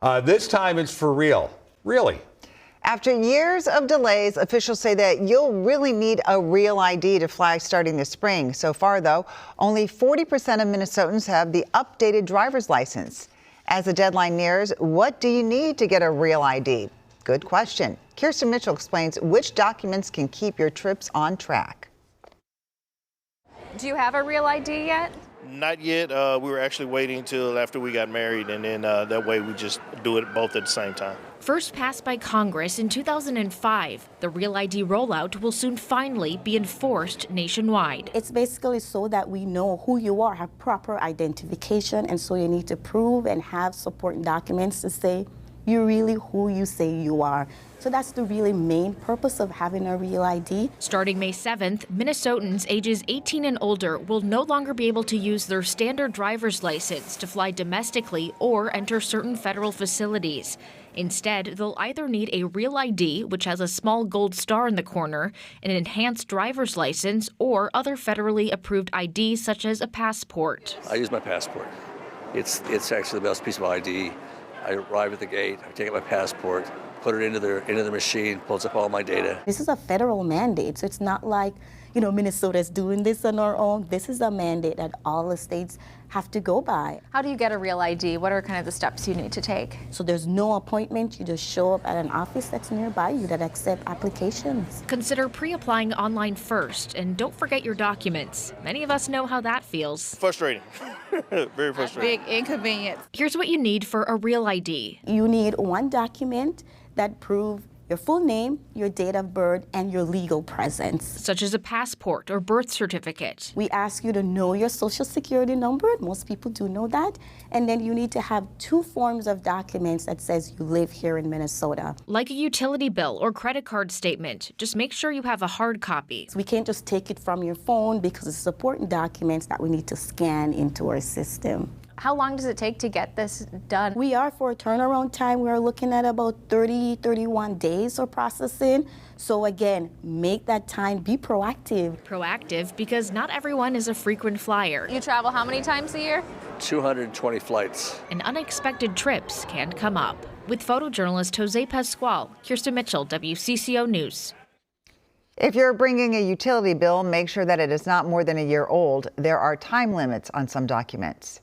This time it's for real. Really? After years of delays, officials say that you'll really need a real ID to fly starting this spring. So far, though, only 40% of Minnesotans have the updated driver's license. As the deadline nears, what do you need to get a real ID? Good question. Kirsten Mitchell explains which documents can keep your trips on track. Do you have a real ID yet? Not yet. We were actually waiting till after we got married, and then that way we just do it both at the same time. First passed by Congress in 2005, the Real ID rollout will soon finally be enforced nationwide. It's basically so that we know who you are, have proper identification, and so you need to prove and have supporting documents to say you're really who you say you are. So that's the really main purpose of having a real ID. Starting May 7th, Minnesotans ages 18 and older will no longer be able to use their standard driver's license to fly domestically or enter certain federal facilities. Instead, they'll either need a real ID, which has a small gold star in the corner, an enhanced driver's license, or other federally approved IDs such as a passport. I use my passport. It's actually the best piece of ID. I arrive at the gate, I take out my passport, put it into the machine, pulls up all my data. This is a federal mandate, so it's not like, Minnesota is doing this on our own. This is a mandate that all the states have to go by. How do you get a real ID? What are kind of the steps you need to take? So there's no appointment. You just show up at an office that's nearby you that accept applications. Consider pre-applying online first, and don't forget your documents. Many of us know how that feels. Frustrating. Very frustrating. Big inconvenience. Here's what you need for a real ID. You need one document that proves your full name, your date of birth, and your legal presence. Such as a passport or birth certificate. We ask you to know your social security number. Most people do know that. And then you need to have 2 forms of documents that says you live here in Minnesota. Like a utility bill or credit card statement. Just make sure you have a hard copy. So we can't just take it from your phone because it's important documents that we need to scan into our system. How long does it take to get this done? We are, for a turnaround time, we're looking at about 31 days for processing. So again, make that time, be proactive. Proactive because not everyone is a frequent flyer. You travel how many times a year? 220 flights. And unexpected trips can come up. With photojournalist Jose Pascual, Kirsten Mitchell, WCCO News. If you're bringing a utility bill, make sure that it is not more than a year old. There are time limits on some documents.